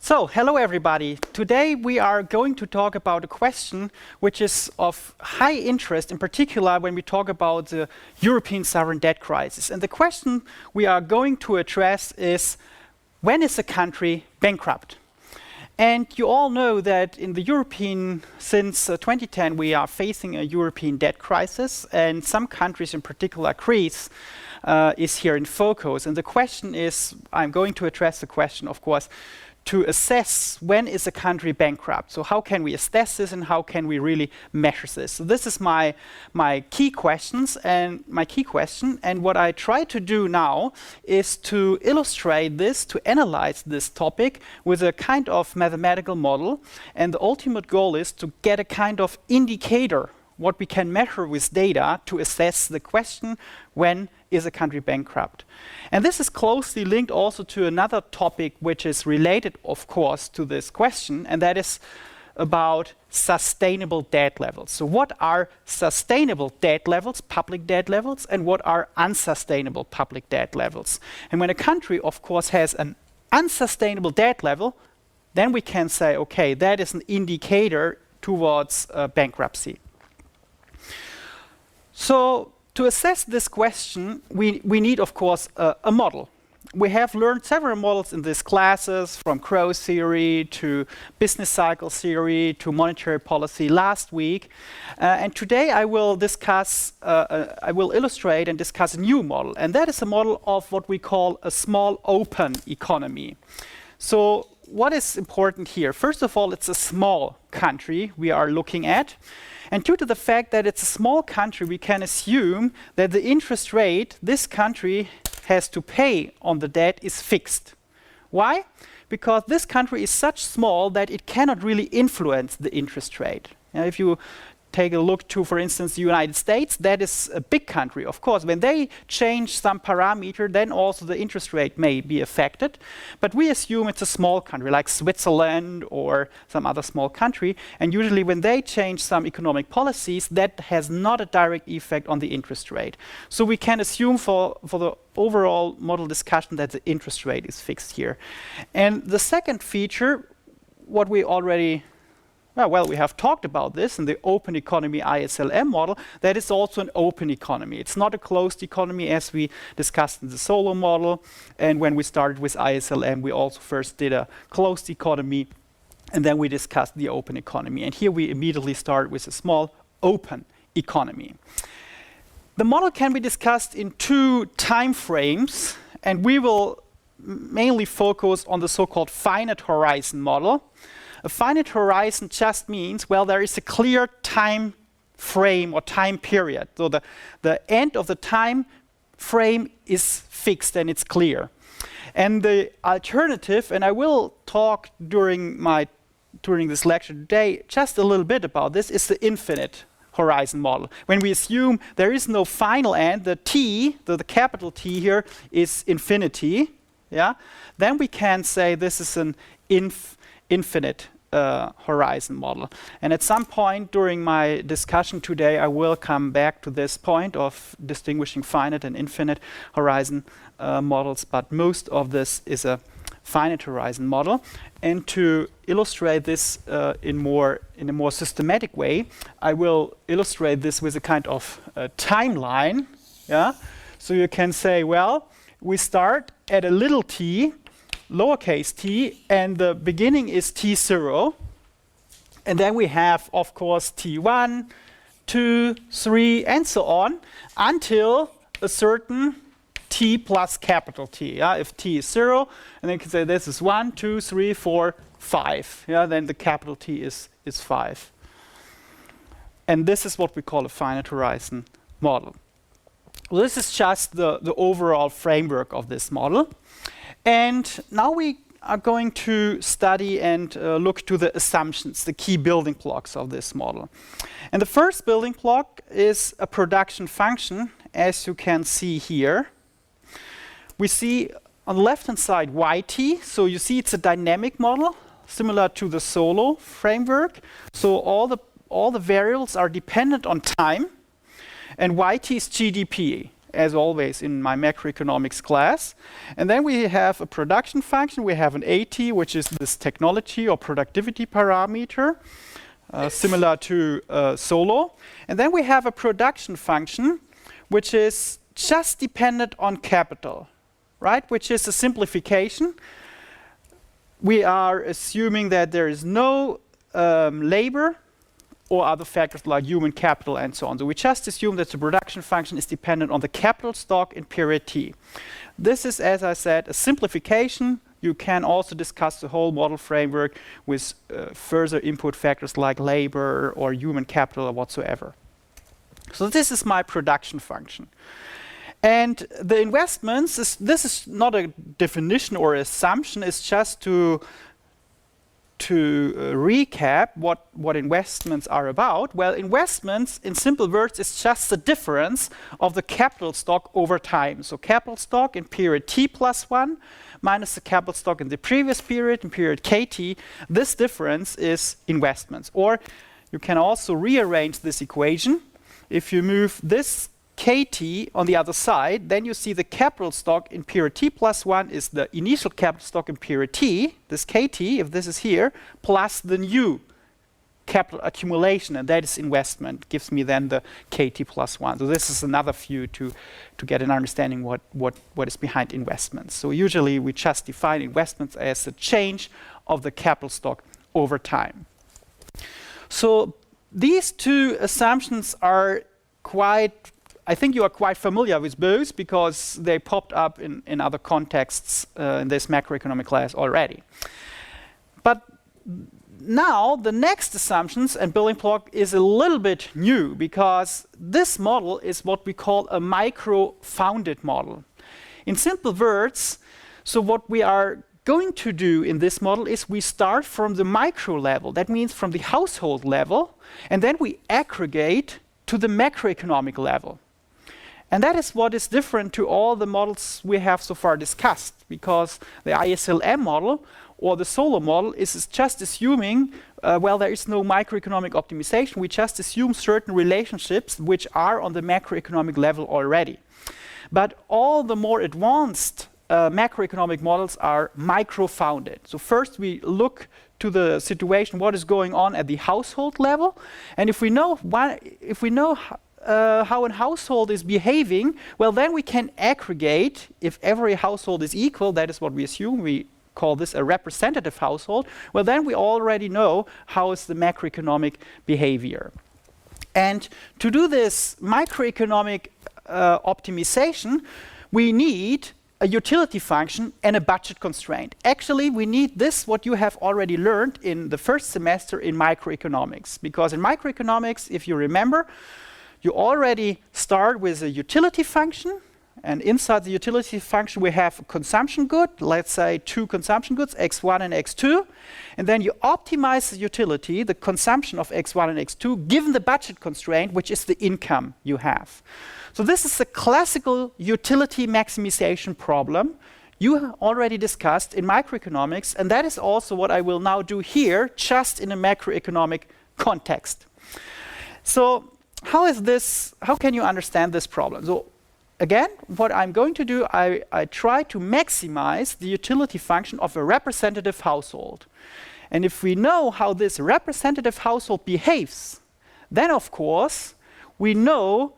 So, hello everybody. Today we are going to talk about a question which is of high interest, in particular when we talk about the European sovereign debt crisis. And the question we are going to address is, when is a country bankrupt? And you all know that in the European, since 2010, we are facing a European debt crisis, and some countries, in particular Greece, is here in focus. And the question is, I'm going to address the question, of course, to assess when is a country bankrupt. So how can we assess this and how can we really measure this? So this is my key questions and my key question. And what I try to do now is to illustrate this, to analyze this topic with a kind of mathematical model. And the ultimate goal is to get a kind of indicator, what we can measure with data to assess the question, when is a country bankrupt? And this is closely linked also to another topic which is related, of course, to this question, and that is about sustainable debt levels. So what are sustainable debt levels, public debt levels, and what are unsustainable public debt levels? And when a country, of course, has an unsustainable debt level, then we can say, okay, that is an indicator towards bankruptcy. So to assess this question, we need, of course, a model. We have learned several models in these classes, from growth theory to business cycle theory to monetary policy last week. And today I will discuss, I will illustrate and discuss a new model. And that is a model of what we call a small open economy. So what is important here? First of all, it's a small country we are looking at. And due to the fact that it's a small country, we can assume that the interest rate this country has to pay on the debt is fixed. Why? Because this country is such small that it cannot really influence the interest rate. Now, if you take a look to, for instance, the United States, that is a big country. Of course, when they change some parameter, then also the interest rate may be affected. But we assume it's a small country, like Switzerland or some other small country. And usually when they change some economic policies, that has not a direct effect on the interest rate. So we can assume for the overall model discussion that the interest rate is fixed here. And the second feature, what we already we have talked about this in the open economy ISLM model, that is also an open economy. It's not a closed economy as we discussed in the Solow model. And when we started with ISLM, we also first did a closed economy, and then we discussed the open economy. And here we immediately start with a small open economy. The model can be discussed in two time frames, and we will mainly focus on the so-called finite horizon model. A finite horizon just means, well, there is a clear time frame or time period. So the end of the time frame is fixed and it's clear. And the alternative, and I will talk during this lecture today just a little bit about this, is the infinite horizon model. When we assume there is no final end, the t, the capital T here, is infinity, then we can say this is an infinite horizon model. And at some point during my discussion today, I will come back to this point of distinguishing finite and infinite horizon models, but most of this is a finite horizon model. And to illustrate this in a more systematic way, I will illustrate this with a kind of timeline. So you can say, well, we start at a little t, lowercase t, and the beginning is t0. And then we have, of course, t1, 2, 3, and so on, until a certain t plus capital T. If t is 0, and then you can say this is 1, 2, 3, 4, 5. Then the capital T is 5. And this is what we call a finite horizon model. Well, this is just the overall framework of this model. And now we are going to study and look to the assumptions, the key building blocks of this model. And the first building block is a production function, as you can see here. We see on the left-hand side yt, so you see it's a dynamic model, similar to the Solow framework. So all the variables are dependent on time, and yt is GDP. as always in my macroeconomics class. And then we have a production function. We have an AT, which is this technology or productivity parameter, similar to Solo. And then we have a production function, which is just dependent on capital, right? Which is a simplification. We are assuming that there is no labor or other factors like human capital and so on. So we just assume that the production function is dependent on the capital stock in period T. This is, as I said, a simplification. You can also discuss the whole model framework with further input factors like labor or human capital or whatsoever. So this is my production function. And the investments, this is not a definition or assumption, it's just to recap what investments are about. Well, investments, in simple words, is just the difference of the capital stock over time. So capital stock in period T plus 1 minus the capital stock in the previous period, in period KT. This difference is investments. Or you can also rearrange this equation. If you move this KT on the other side, then you see the capital stock in period T plus 1 is the initial capital stock in period T, this KT, if this is here, plus the new capital accumulation, and that is investment, gives me then the KT plus 1. So this is another view to get an understanding what is behind investments. So usually we just define investments as the change of the capital stock over time. So these two assumptions are I think you are quite familiar with both because they popped up in other contexts in this macroeconomic class already. But now the next assumptions and building block is a little bit new because this model is what we call a micro-founded model. In simple words, so what we are going to do in this model is we start from the micro level, that means from the household level, and then we aggregate to the macroeconomic level. And that is what is different to all the models we have so far discussed, because the ISLM model or the Solo model is just assuming, well, there is no macroeconomic optimization. We just assume certain relationships which are on the macroeconomic level already. But all the more advanced macroeconomic models are micro-founded. So first we look to the situation, what is going on at the household level, and if we know how a household is behaving, well, then we can aggregate. If every household is equal, that is what we assume, we call this a representative household, well, then we already know how is the macroeconomic behavior. And to do this macroeconomic optimization, we need a utility function and a budget constraint. Actually, we need this, what you have already learned in the first semester in microeconomics. Because in microeconomics, if you remember, you already start with a utility function, and inside the utility function we have a consumption good, let's say two consumption goods, x1 and x2, and then you optimize the utility, the consumption of x1 and x2, given the budget constraint, which is the income you have. So this is a classical utility maximization problem you already discussed in microeconomics, and that is also what I will now do here, just in a macroeconomic context. So how can you understand this problem? So again, what I'm going to do, I try to maximize the utility function of a representative household. And if we know how this representative household behaves, then of course we know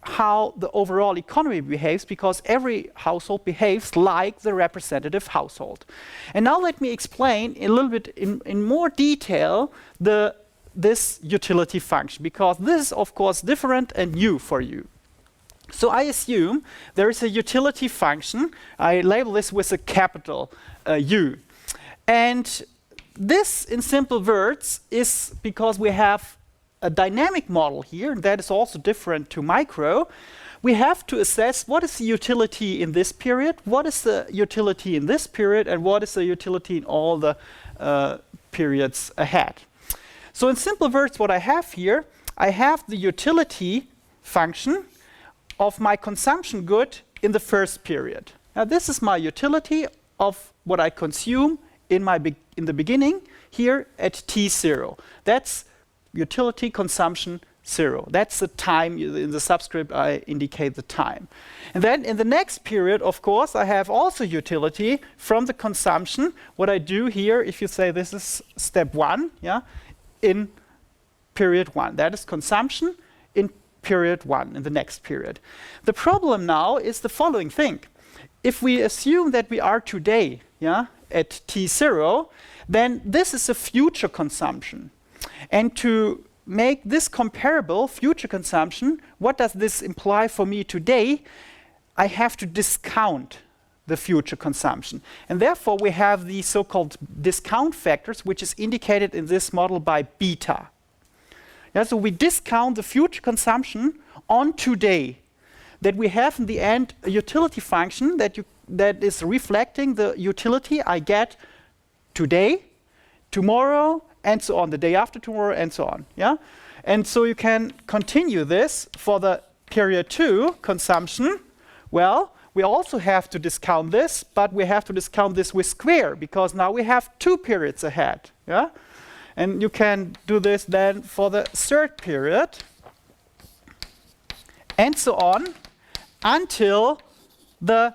how the overall economy behaves, because every household behaves like the representative household. And now let me explain a little bit in more detail this utility function, because this is of course different and new for you. So I assume there is a utility function. I label this with a capital U. And this, in simple words, is because we have a dynamic model here, and that is also different to micro. We have to assess what is the utility in this period, what is the utility in this period, and what is the utility in all the periods ahead. So in simple words, what I have here, I have the utility function of my consumption good in the first period. Now this is my utility of what I consume in the beginning here at T0. That's utility consumption 0. That's the time. In the subscript, I indicate the time. And then in the next period, of course, I have also utility from the consumption. What I do here, if you say this is step 1, yeah, in period 1. That is consumption in period 1, in the next period. The problem now is the following thing. If we assume that we are today, yeah, at T0, then this is a future consumption. And to make this comparable, future consumption, what does this imply for me today? I have to discount the future consumption. And therefore, we have the so-called discount factors, which is indicated in this model by beta. Yeah, so we discount the future consumption on today. That we have in the end a utility function that is reflecting the utility I get today, tomorrow, and so on, the day after tomorrow, and so on. Yeah? And so you can continue this for the period 2 consumption. Well, we also have to discount this, but we have to discount this with square, because now we have 2 periods ahead. Yeah? And you can do this then for the 3rd period, and so on, until the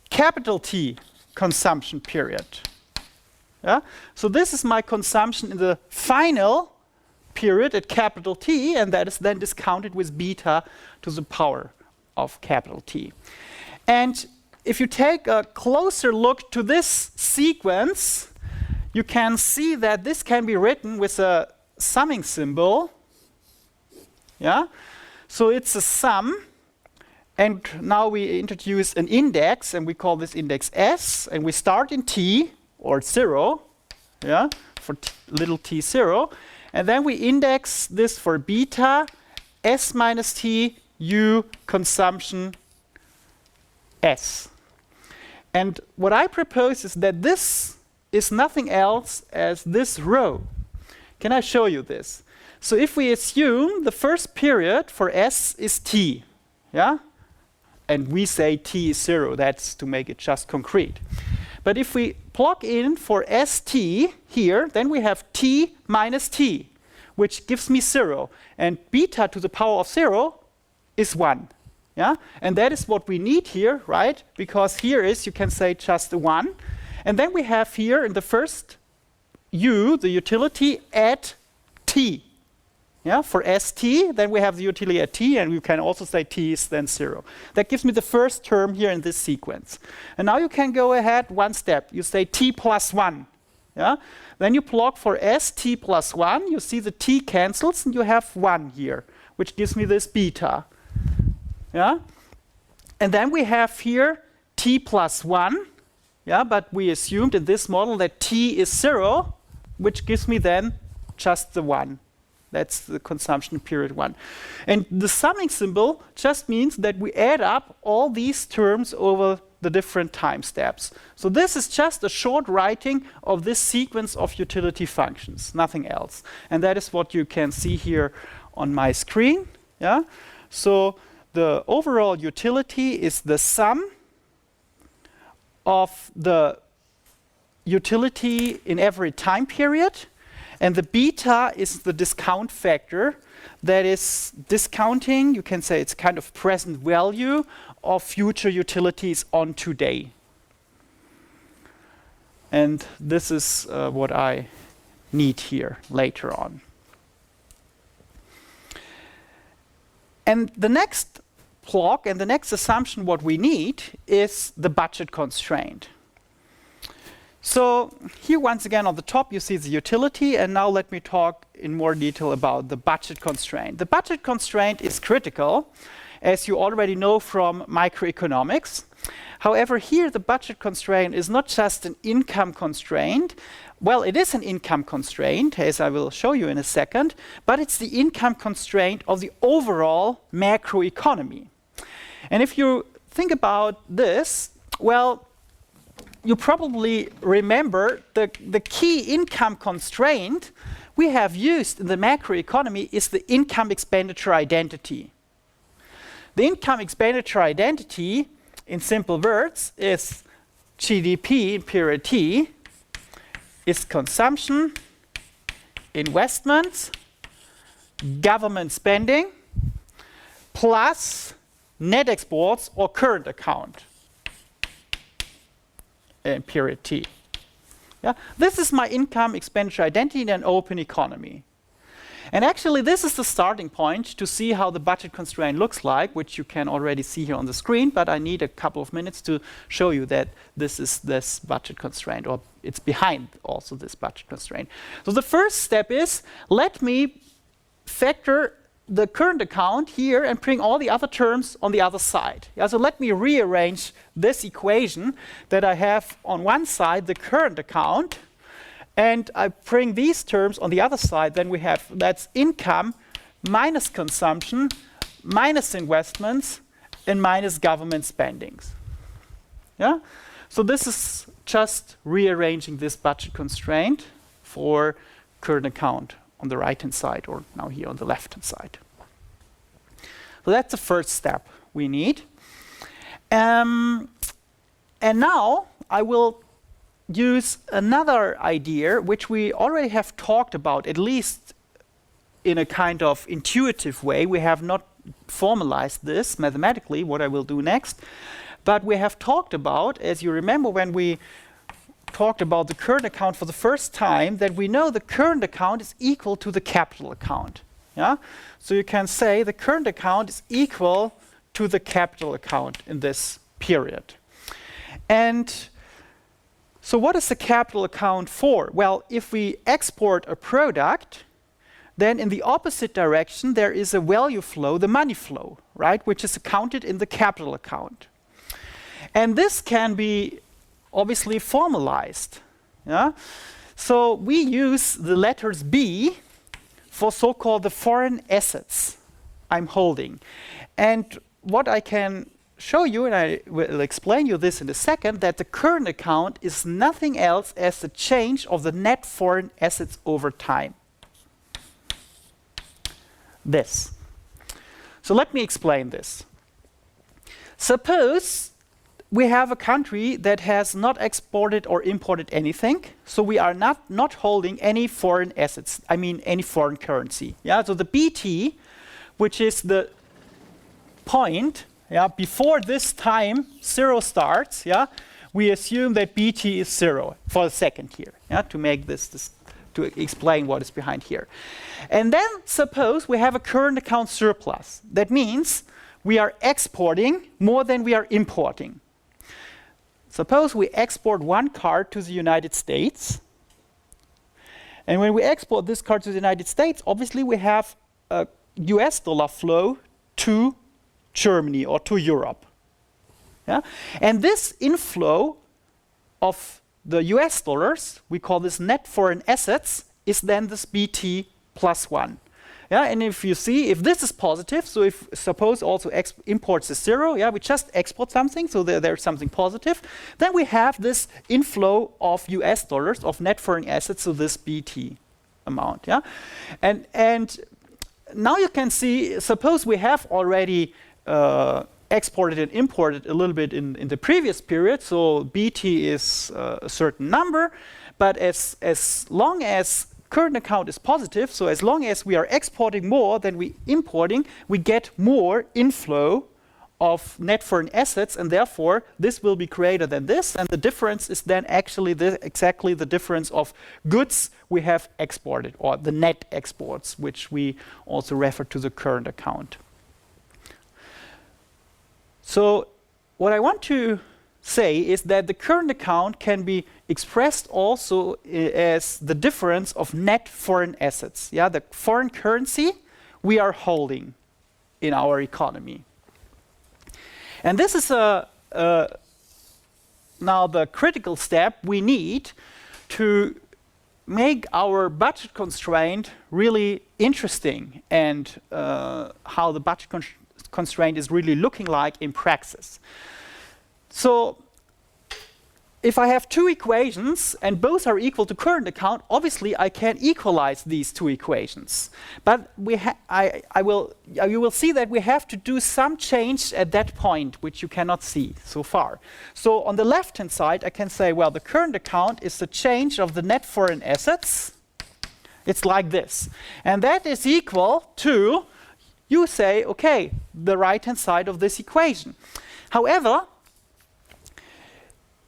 capital T consumption period. Yeah? So this is my consumption in the final period at capital T, and that is then discounted with beta to the power of capital T. And if you take a closer look to this sequence, you can see that this can be written with a summing symbol. Yeah? So it's a sum. And now we introduce an index, and we call this index S, and we start in T, or 0, yeah, for little t0, and then we index this for beta, S minus T, U consumption S. And what I propose is that this is nothing else as this row. Can I show you this? So if we assume the first period for S is T, yeah? And we say T is 0, that's to make it just concrete. But if we plug in for ST here, then we have T minus T, which gives me 0. And beta to the power of 0 is 1. Yeah? And that is what we need here, right? Because here is, you can say, just a 1. And then we have here in the first U, the utility at T. Yeah, for ST, then we have the utility at T, and you can also say T is then 0. That gives me the first term here in this sequence. And now you can go ahead one step. You say T plus 1. Yeah? Then you plug for ST plus 1. You see the T cancels, and you have 1 here, which gives me this beta. Yeah? And then we have here T plus 1. Yeah, but we assumed in this model that T is 0, which gives me then just the 1. That's the consumption period 1. And the summing symbol just means that we add up all these terms over the different time steps. So this is just a short writing of this sequence of utility functions, nothing else. And that is what you can see here on my screen. Yeah? So the overall utility is the sum of the utility in every time period. And the beta is the discount factor that is discounting, you can say it's kind of present value of future utilities on today. And this is what I need here later on. And the next block and the next assumption what we need is the budget constraint. So here once again on the top you see the utility, and now let me talk in more detail about the budget constraint. The budget constraint is critical, as you already know from microeconomics. However, here the budget constraint is not just an income constraint. Well, it is an income constraint, as I will show you in a second, but it's the income constraint of the overall macroeconomy. And if you think about this, well, you probably remember the key income constraint we have used in the macroeconomy is the income expenditure identity. The income expenditure identity, in simple words, is GDP in period T is consumption, investments, government spending plus net exports or current account in period T. Yeah? This is my income expenditure identity in an open economy. And actually, this is the starting point to see how the budget constraint looks like, which you can already see here on the screen, but I need a couple of minutes to show you that this is this budget constraint, or it's behind also this budget constraint. So the first step is, let me factor the current account here and bring all the other terms on the other side. Yeah, so let me rearrange this equation that I have on one side, the current account, and I bring these terms on the other side. Then we have, that's income minus consumption minus investments and minus government spendings. Yeah? So this is just rearranging this budget constraint for current account on the right-hand side, or now here on the left-hand side. So that's the first step we need. And now I will use another idea which we already have talked about, at least in a kind of intuitive way. We have not formalized this mathematically, what I will do next, but we have talked about, as you remember when we talked about the current account for the first time, that we know the current account is equal to the capital account. Yeah? So you can say the current account is equal to the capital account in this period. And so what is the capital account for? Well, if we export a product, then in the opposite direction there is a value flow, the money flow, right, which is accounted in the capital account. And this can be obviously formalized. Yeah? So we use the letters B for so-called the foreign assets I'm holding. And what I can show you, and I will explain you this in a second, that the current account is nothing else as the change of the net foreign assets over time. This. So let me explain this. Suppose we have a country that has not exported or imported anything, so we are not holding any foreign assets, I mean any foreign currency. Yeah? So the BT, which is the point, yeah, before this time 0 starts, yeah, we assume that BT is 0 for a second here, yeah, to make this to explain what is behind here. And then suppose we have a current account surplus. That means we are exporting more than we are importing. Suppose we export one card to the United States. And when we export this card to the United States, obviously we have a US dollar flow to Germany or to Europe. Yeah? And this inflow of the US dollars, we call this net foreign assets, is then this BT plus 1. Yeah? And if you see, if this is positive, so if suppose also imports is 0, yeah, we just export something, so there's something positive, then we have this inflow of US dollars, of net foreign assets, so this BT amount. Yeah? And now you can see, suppose we have already exported and imported a little bit in the previous period, so BT is a certain number, but as long as current account is positive, so as long as we are exporting more than we importing, we get more inflow of net foreign assets, and therefore this will be greater than this, and the difference is then actually exactly the difference of goods we have exported, or the net exports, which we also refer to the current account. So what I want to say is that the current account can be expressed also as the difference of net foreign assets. Yeah, the foreign currency we are holding in our economy. And this is now the critical step we need to make our budget constraint really interesting, and how the budget constraint is really looking like in practice. So if I have two equations and both are equal to current account, obviously I can equalize these two equations. But you will see that we have to do some change at that point, which you cannot see so far. So on the left-hand side, I can say, well, the current account is the change of the net foreign assets, It's like this. And that is equal to, you say, okay, the right-hand side of this equation. However,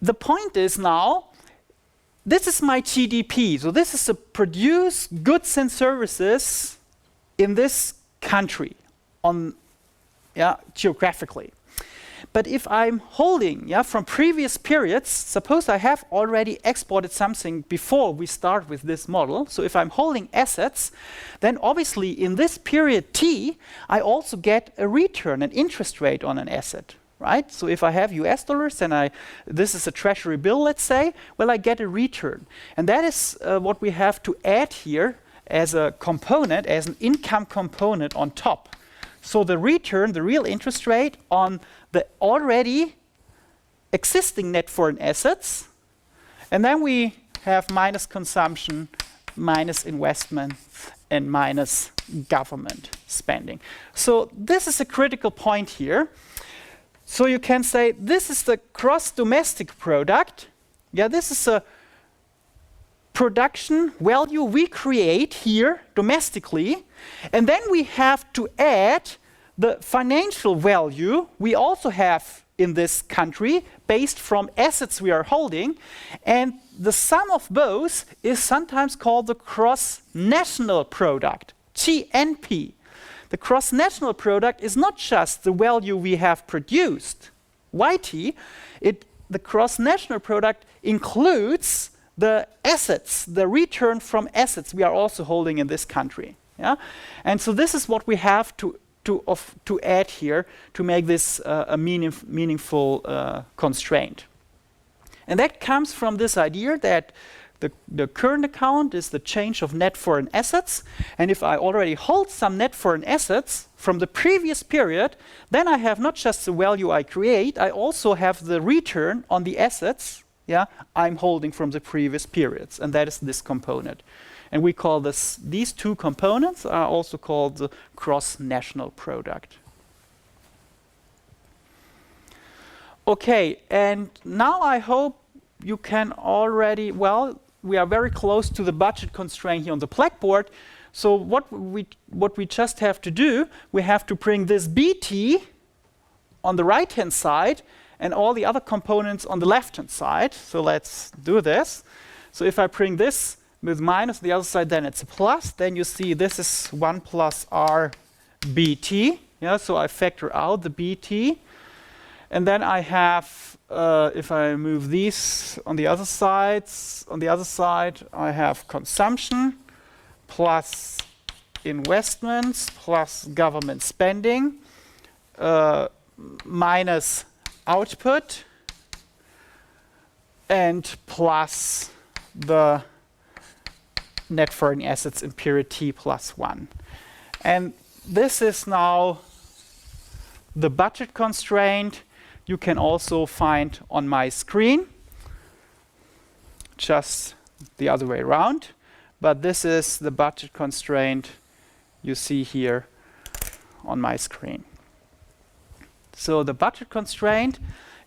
the point is now, this is my GDP. So this is to produce goods and services in this country geographically. But if I'm holding from previous periods, suppose I have already exported something before we start with this model. So if I'm holding assets, then obviously in this period T, I also get a return, an interest rate on an asset. Right? So if I have US dollars and this is a treasury bill, let's say, well, I get a return. And that is what we have to add here as a component, as an income component on top. So the return, the real interest rate on the already existing net foreign assets. And then we have minus consumption, minus investment, and minus government spending. So this is a critical point here. So you can say this is the gross domestic product. Yeah, this is a production value we create here domestically. And then we have to add the financial value we also have in this country based from assets we are holding. And the sum of both is sometimes called the gross national product, GNP. The gross national product is not just the value we have produced, YT, the gross national product includes the assets, the return from assets we are also holding in this country. Yeah? And so this is what we have to add here to make this a meaningful constraint. And that comes from this idea that the current account is the change of net foreign assets. And if I already hold some net foreign assets from the previous period, then I have not just the value I create, I also have the return on the assets I'm holding from the previous periods. And that is this component. And we call these two components are also called the gross national product. Okay, and now I hope you can already, we are very close to the budget constraint here on the blackboard. So what we just have to do, we have to bring this BT on the right-hand side and all the other components on the left-hand side. So let's do this. So if I bring this with minus the other side, then it's a plus. Then you see this is 1 plus R BT. Yeah, so I factor out the BT. And then I have, if I move these on the other sides, I have consumption plus investments plus government spending minus output and plus the net foreign assets in period T plus 1. And this is now the budget constraint you can also find on my screen, just the other way around. But this is the budget constraint you see here on my screen. So the budget constraint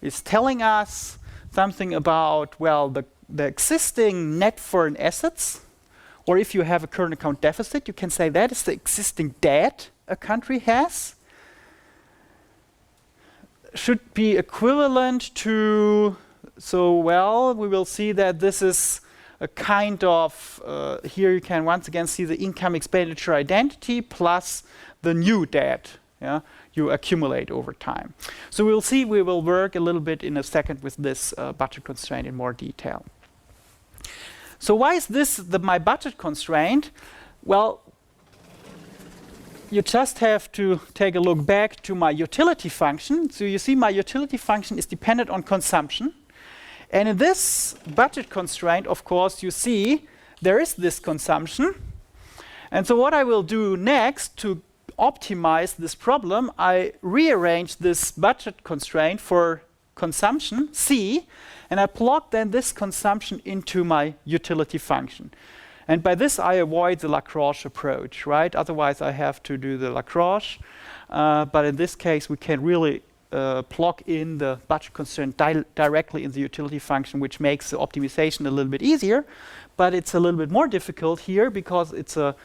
is telling us something about, the existing net foreign assets, or if you have a current account deficit, you can say that is the existing debt a country has. Should be equivalent to, we will see that this is a kind of, here you can once again see the income expenditure identity plus the new debt you accumulate over time. So we'll see, we will work a little bit in a second with this budget constraint in more detail. So why is this my budget constraint? Well, you just have to take a look back to my utility function. So you see my utility function is dependent on consumption. And in this budget constraint, of course, you see there is this consumption. And so what I will do next to optimize this problem, I rearrange this budget constraint for consumption, C, and I plug then this consumption into my utility function. And by this, I avoid the Lagrange approach, right? Otherwise, I have to do the Lagrange. But in this case, we can really plug in the budget constraint directly in the utility function, which makes the optimization a little bit easier. But it's a little bit more difficult here because it's a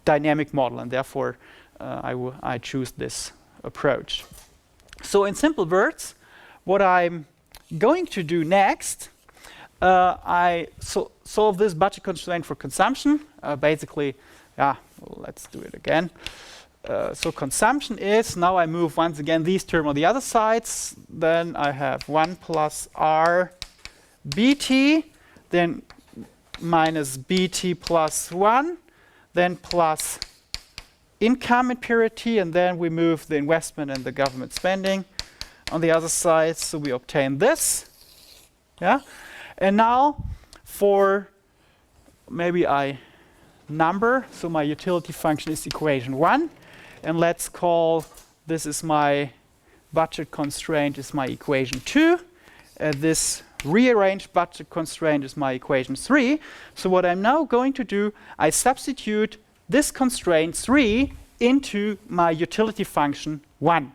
dynamic model, and therefore I choose this approach. So in simple words, what I'm going to do next, I solve this budget constraint for consumption. Basically, let's do it again. So consumption is, now I move once again these terms on the other sides. Then I have 1 plus R BT, then minus BT plus 1, then plus income in period T, and then we move the investment and the government spending on the other side. So we obtain this. Yeah. And now for maybe I number, so my utility function is equation 1, and let's call this is my budget constraint is my equation 2, this rearranged budget constraint is my equation 3. So what I'm now going to do, I substitute this constraint 3 into my utility function 1.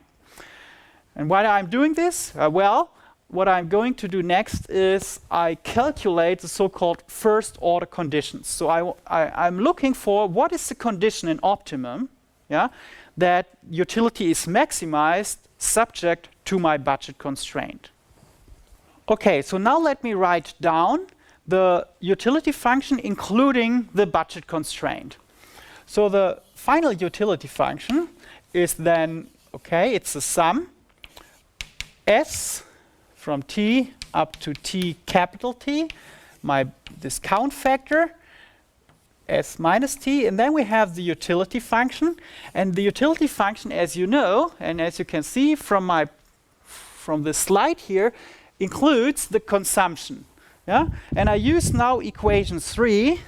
And why I'm doing this? Well, what I'm going to do next is I calculate the so-called first order conditions. So I'm looking for what is the condition in optimum, that utility is maximized subject to my budget constraint. Okay, so now let me write down the utility function including the budget constraint. So the final utility function is then, it's a sum S from T up to T capital T, my discount factor, S minus T, and then we have the utility function. And the utility function, as you know, and as you can see from the slide here, includes the consumption. And I use now equation 3,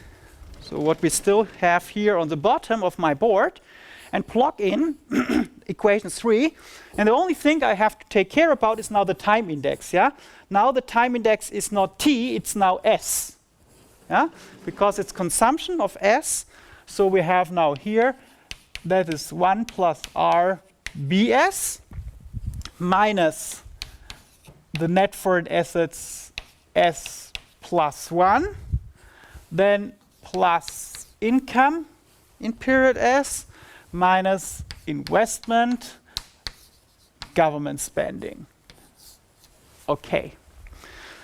so what we still have here on the bottom of my board, and plug in equation 3. And the only thing I have to take care about is now the time index. Now the time index is not T, it's now S. Because it's consumption of S. So we have now here, that is 1 plus R BS minus the net foreign assets S plus 1, then plus income in period S, minus investment, government spending. Okay.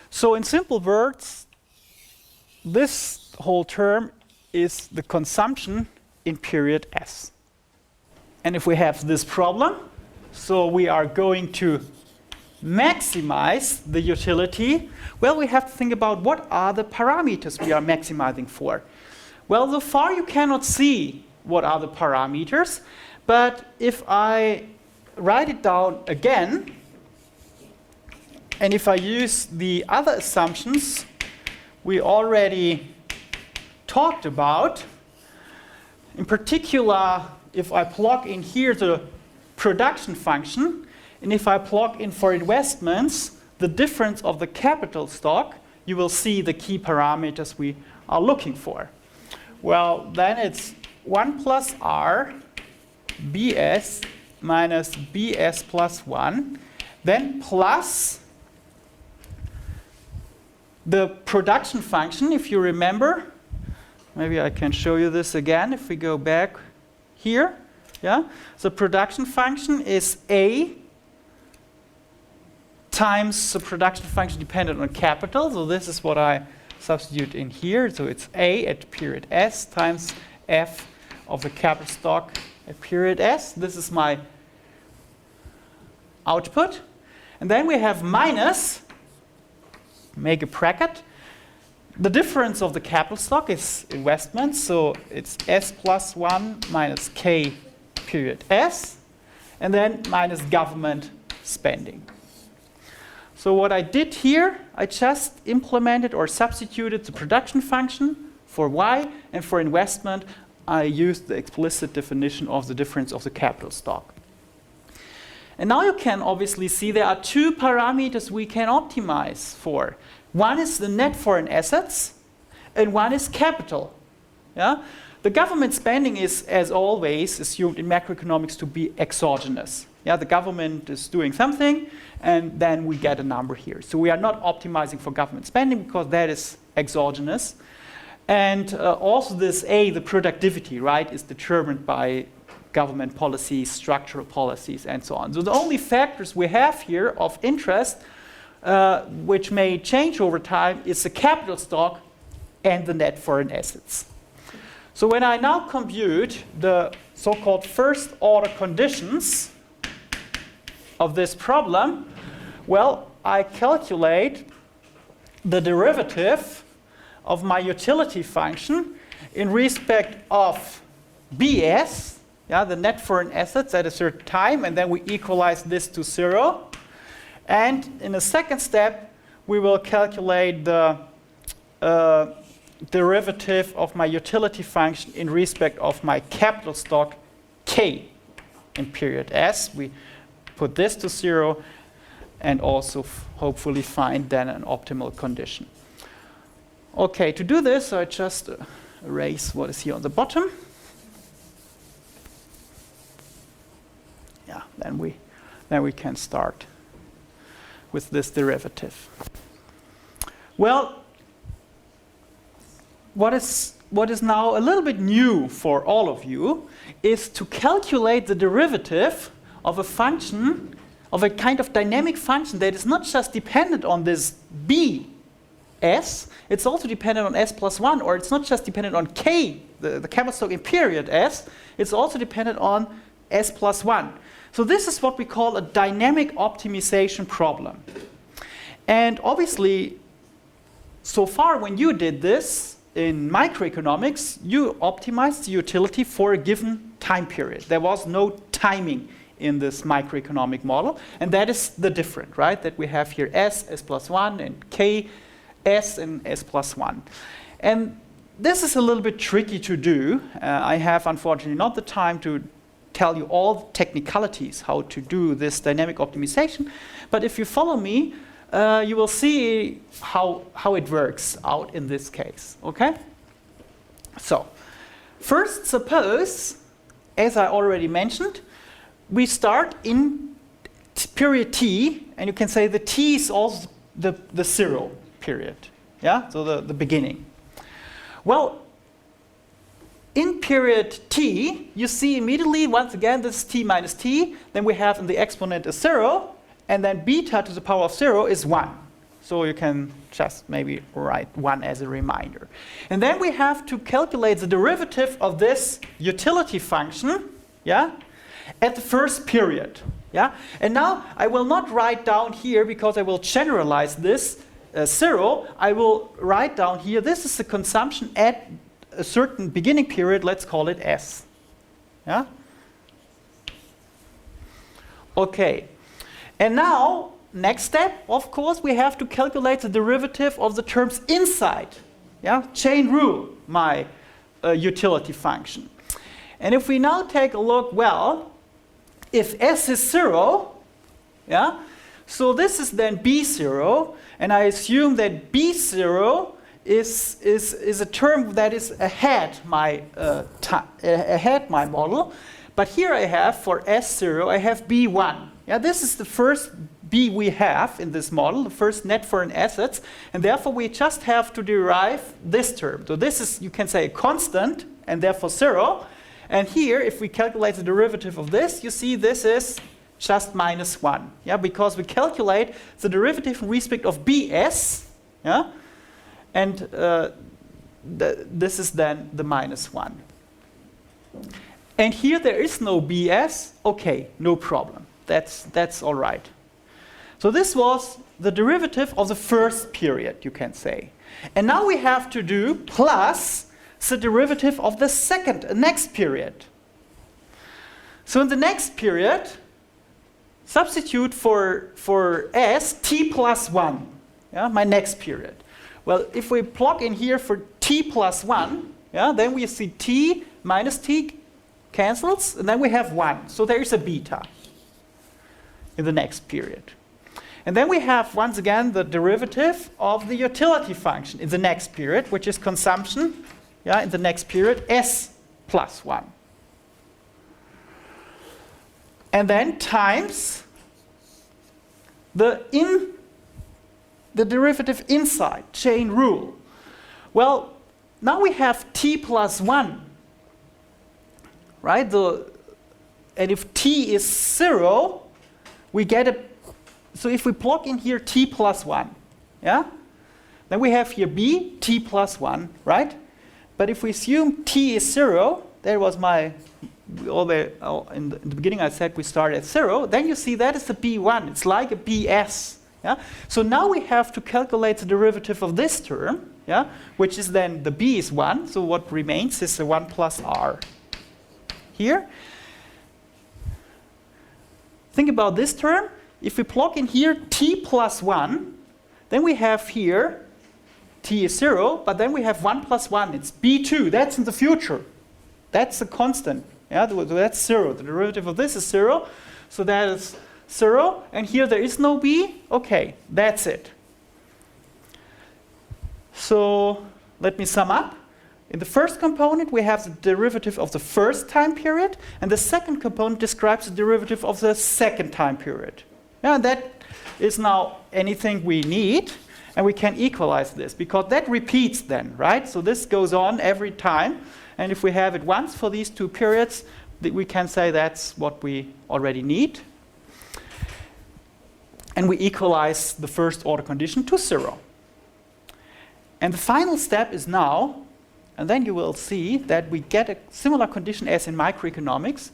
So in simple words, this whole term is the consumption in period S. And if we have this problem, so we are going to maximize the utility, well, we have to think about what are the parameters we are maximizing for. Well, so far you cannot see what are the parameters, but if I write it down again, and if I use the other assumptions we already talked about, in particular, if I plug in here the production function, and if I plug in for investments the difference of the capital stock, you will see the key parameters we are looking for. Well, then it's 1 plus R BS minus BS plus 1, then plus the production function, if you remember. Maybe I can show you this again if we go back here. The production function is A times the production function dependent on capital. So this is what I substitute in here. So it's A at period S times F of the capital stock at period S. This is my output. And then we have minus, make a bracket. The difference of the capital stock is investment. So it's S plus 1 minus K period S. And then minus government spending. So what I did here, I just implemented or substituted the production function for Y, and for investment, I used the explicit definition of the difference of the capital stock. And now you can obviously see there are two parameters we can optimize for. One is the net foreign assets, and one is capital. The government spending is, as always, assumed in macroeconomics to be exogenous. Yeah, the government is doing something, and then we get a number here. So we are not optimizing for government spending because that is exogenous. And also this A, the productivity, right, is determined by government policies, structural policies, and so on. So the only factors we have here of interest, which may change over time, is the capital stock and the net foreign assets. So when I now compute the so-called first order conditions of this problem, well, I calculate the derivative of my utility function in respect of BS, yeah, the net foreign assets at a certain time, and then we equalize this to 0. And in a second step, we will calculate the derivative of my utility function in respect of my capital stock K in period S. We put this to 0 and also hopefully find then an optimal condition. Okay, to do this, I just erase what is here on the bottom. Yeah, then we can start with this derivative. Well, what is now a little bit new for all of you is to calculate the derivative of a function, of a kind of dynamic function that is not just dependent on this B S, it's also dependent on S plus 1, or it's not just dependent on K, the capital stock in period S, it's also dependent on S plus 1. So this is what we call a dynamic optimization problem. And obviously, so far when you did this in microeconomics, you optimized the utility for a given time period. There was no timing in this microeconomic model, and that is the difference, right? That we have here S, S plus 1, and K, S, and S plus 1. And this is a little bit tricky to do. I have, unfortunately, not the time to tell you all the technicalities how to do this dynamic optimization, but if you follow me, you will see how it works out in this case, okay? So, first suppose, as I already mentioned, we start in period T, and you can say the T is also the 0 period, yeah? So the beginning. Well, in period T, you see immediately, once again, this is T minus T, then we have in the exponent a 0, and then beta to the power of 0 is 1. So you can just maybe write 1 as a reminder. And then we have to calculate the derivative of this utility function, yeah, at the first period. Yeah? And now I will not write down here, because I will generalize this 0. I will write down here, this is the consumption at a certain beginning period, let's call it S. Yeah? Okay. And now, next step, of course, we have to calculate the derivative of the terms inside. Yeah? Chain rule, my utility function. And if we now take a look, well, if S is 0, yeah, so this is then B0, and I assume that B0 is a term that is ahead my model. But here I have, for S0, I have B1. Yeah, this is the first B we have in this model, the first net foreign assets, and therefore we just have to derive this term. So this is, you can say, a constant, and therefore 0. And here, if we calculate the derivative of this, you see this is just minus 1. Yeah, because we calculate the derivative in respect of BS, yeah, and this is then the minus 1. And here there is no BS. Okay, no problem. That's all right. So this was the derivative of the first period, you can say. And now we have to do plus the derivative of the next period. So in the next period, substitute for S T plus 1, yeah, my next period. Well, if we plug in here for T plus 1, yeah, then we see T minus T cancels, and then we have 1. So there is a beta in the next period. And then we have, once again, the derivative of the utility function in the next period, which is consumption, yeah, in the next period, S plus 1. and then times the derivative inside, chain rule. Well, now we have t plus 1, right? And if t is 0, we get so if we plug in here t plus 1, yeah? Then we have here b, t plus 1, right? But if we assume t is 0, that was in the beginning I said we start at 0, then you see that is the b1. It's like a bs. Yeah? So now we have to calculate the derivative of this term, yeah? Which is then the b is 1. So what remains is the 1 plus r here. Think about this term. If we plug in here t plus 1, then we have here t is 0, but then we have 1 plus 1. It's b2. That's in the future. That's a constant. Yeah, that's 0. The derivative of this is 0. So that is 0. And here there is no b. Okay, that's it. So let me sum up. In the first component, we have the derivative of the first time period. And the second component describes the derivative of the second time period. Yeah, and that is now anything we need. And we can equalize this, because that repeats then, right? So this goes on every time. And if we have it once for these two periods, we can say that's what we already need. And we equalize the first order condition to 0. And the final step is now, and then you will see that we get a similar condition as in microeconomics.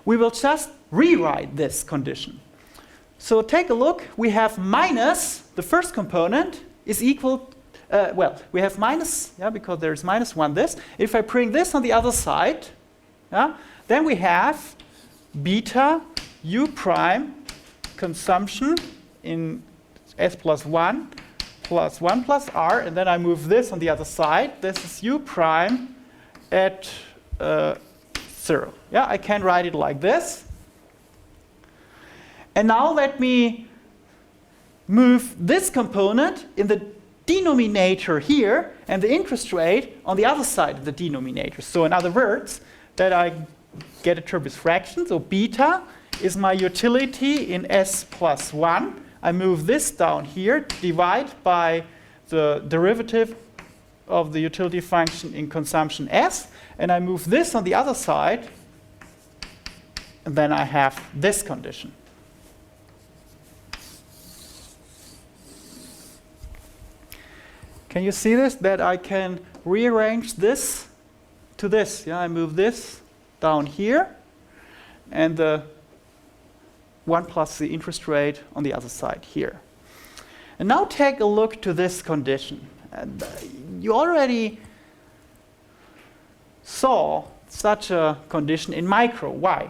We will just rewrite this condition. So take a look. We have minus, the first component is equal, we have minus, yeah, because there's minus 1 this. If I bring this on the other side, yeah, then we have beta u prime consumption in s plus 1 plus 1 plus r, and then I move this on the other side. This is u prime at 0. Yeah, I can write it like this. And now let me move this component in the denominator here and the interest rate on the other side of the denominator. So in other words, that I get a Trebe's fraction. So beta is my utility in s plus 1. I move this down here, divide by the derivative of the utility function in consumption s, and I move this on the other side, and then I have this condition. Can you see this? That I can rearrange this to this. Yeah, I move this down here, and the 1 plus the interest rate on the other side here. And now take a look to this condition. And you already saw such a condition in micro. Why?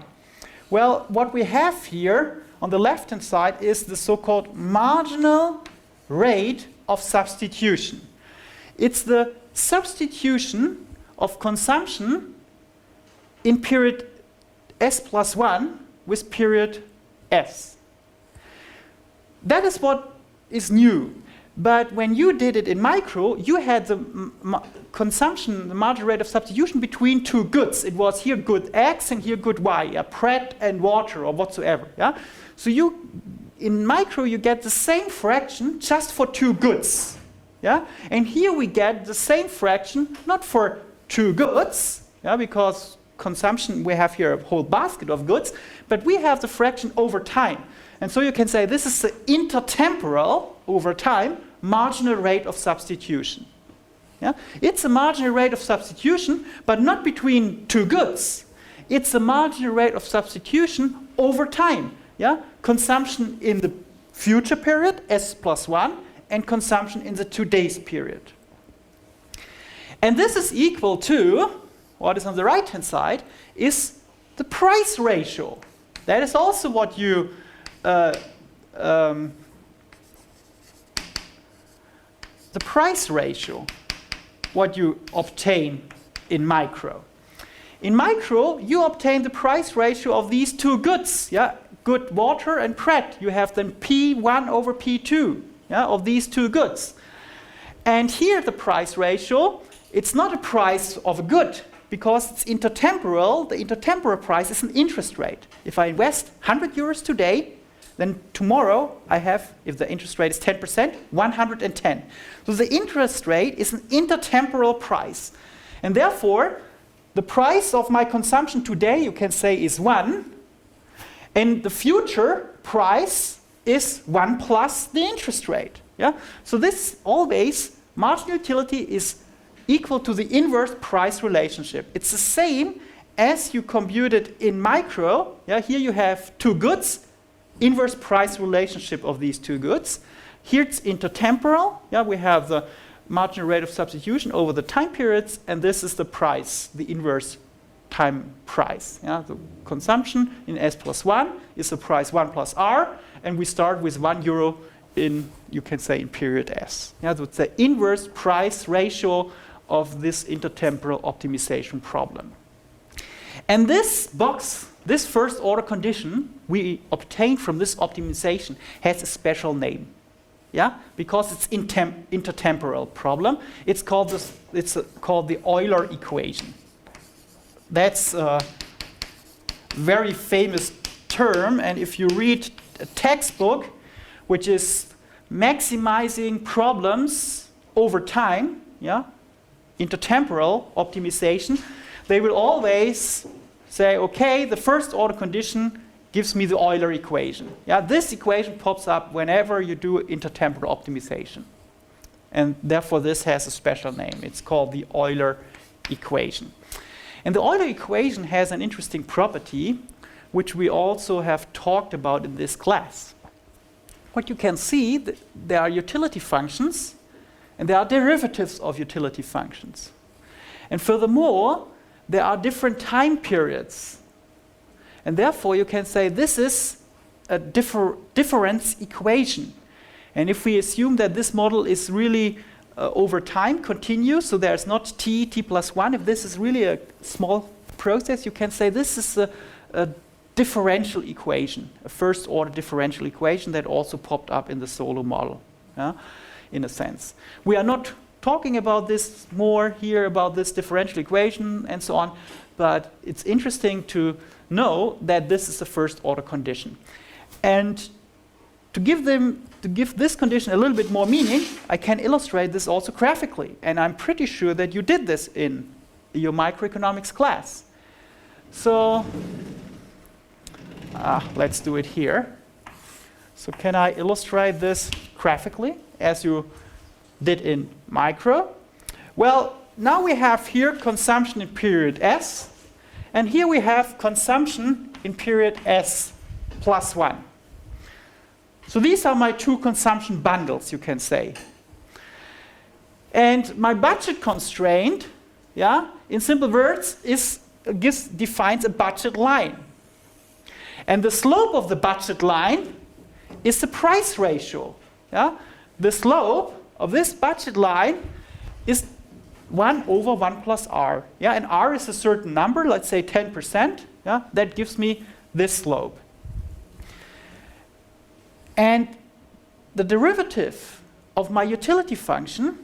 Well, what we have here on the left-hand side is the so-called marginal rate of substitution. It's the substitution of consumption in period s plus 1 with period s. That is what is new. But when you did it in micro, you had the consumption, the marginal rate of substitution between two goods. It was here good X and here good Y, yeah, bread and water or whatsoever. Yeah? So in micro, you get the same fraction just for two goods. Yeah? And here we get the same fraction, not for two goods, yeah, because consumption, we have here a whole basket of goods, but we have the fraction over time. And so you can say this is the intertemporal, over time, marginal rate of substitution. Yeah? It's a marginal rate of substitution, but not between two goods. It's a marginal rate of substitution over time. Yeah? Consumption in the future period, s plus 1, and consumption in the today's period. And this is equal to, what is on the right-hand side, is the price ratio. That is also what you the price ratio, what you obtain in micro. In micro, you obtain the price ratio of these two goods, yeah, good water and bread. You have then P1 over P2, yeah, of these two goods. And here the price ratio, it's not a price of a good, because it's intertemporal. The intertemporal price is an interest rate. If I invest 100 euros today, then tomorrow I have, if the interest rate is 10%, 110. So the interest rate is an intertemporal price. And therefore, the price of my consumption today, you can say, is 1. And the future price is 1 plus the interest rate. Yeah? So this always, marginal utility is equal to the inverse price relationship. It's the same as you compute it in micro. Yeah? Here you have two goods, inverse price relationship of these two goods. Here it's intertemporal. Yeah? We have the marginal rate of substitution over the time periods, and this is the price, the inverse time price. Yeah? The consumption in S plus 1 is the price 1 plus R, and we start with 1 euro in, you can say, in period S. Yeah? So it's the inverse price ratio of this intertemporal optimization problem. And this box, this first order condition we obtained from this optimization has a special name. Yeah? Because it's intertemporal problem. It's called the Euler equation. That's a very famous term, and if you read a textbook which is maximizing problems over time, yeah, intertemporal optimization, they will always say, okay, the first order condition gives me the Euler equation. Yeah, this equation pops up whenever you do intertemporal optimization. And therefore this has a special name. It's called the Euler equation. And the Euler equation has an interesting property which we also have talked about in this class. What you can see, there are utility functions and there are derivatives of utility functions. And furthermore, there are different time periods. And therefore, you can say this is a difference equation. And if we assume that this model is really over time continuous, so there's not t plus 1, if this is really a small process, you can say this is a differential equation, a first order differential equation that also popped up in the Solow model, yeah, in a sense. We are not talking about this more here, about this differential equation and so on, but it's interesting to know that this is the first order condition. And to give this condition a little bit more meaning, I can illustrate this also graphically. And I'm pretty sure that you did this in your microeconomics class. So let's do it here. So can I illustrate this graphically as you did in micro? Well, now we have here consumption in period S, and here we have consumption in period S plus 1. So these are my two consumption bundles, you can say. And my budget constraint, yeah, in simple words, defines a budget line. And the slope of the budget line is the price ratio. Yeah? The slope of this budget line is 1 over 1 plus R. Yeah? And R is a certain number, let's say 10%. Yeah? That gives me this slope. And the derivative of my utility function,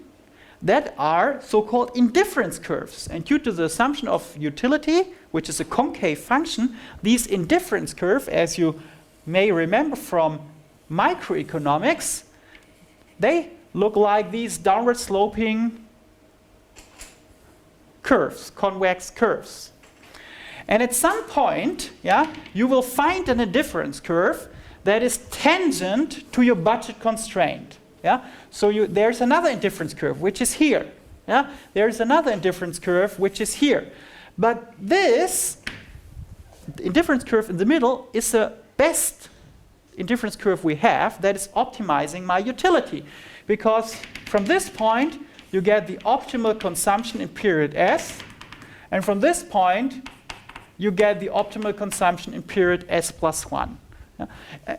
that are so-called indifference curves. And due to the assumption of utility, which is a concave function, these indifference curves, as you may remember from microeconomics, they look like these downward sloping curves, convex curves. And at some point, yeah, you will find an indifference curve that is tangent to your budget constraint. Yeah? So there's another indifference curve, which is here. Yeah? There's another indifference curve, which is here. But this indifference curve in the middle is the best indifference curve we have that is optimizing my utility. Because from this point, you get the optimal consumption in period S. And from this point, you get the optimal consumption in period S plus 1. Yeah?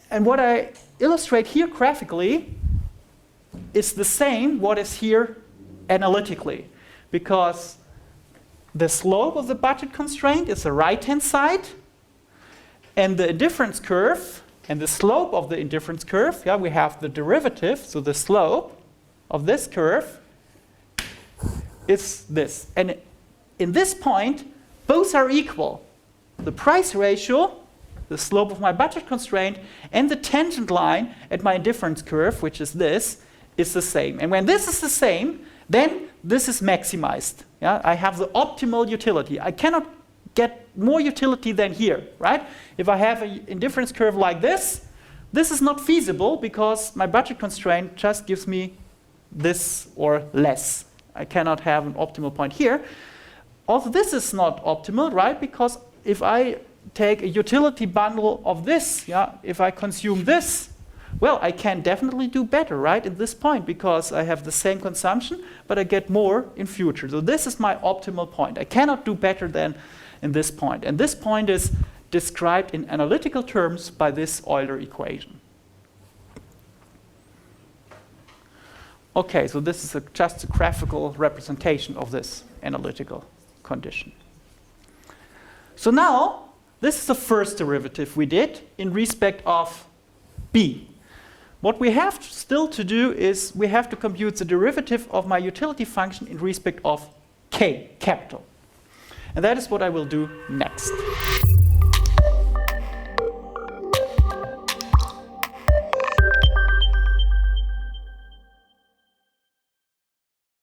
And what I illustrate here graphically is the same what is here analytically, because the slope of the budget constraint is the right-hand side, and the indifference curve and the slope of the indifference curve, yeah, we have the derivative, so the slope of this curve is this. And in this point, both are equal. The price ratio, the slope of my budget constraint, and the tangent line at my indifference curve, which is this, is the same. And when this is the same, then this is maximized. Yeah? I have the optimal utility. I cannot get more utility than here, right? If I have an indifference curve like this is not feasible because my budget constraint just gives me this or less. I cannot have an optimal point here. Also, this is not optimal, right? Because if I take a utility bundle of this, yeah, if I consume this, well, I can definitely do better, right, at this point, because I have the same consumption, but I get more in future. So this is my optimal point. I cannot do better than in this point. And this point is described in analytical terms by this Euler equation. Okay, so this is just a graphical representation of this analytical condition. So now, this is the first derivative we did in respect of B. What we have still to do is we have to compute the derivative of my utility function in respect of K, capital. And that is what I will do next.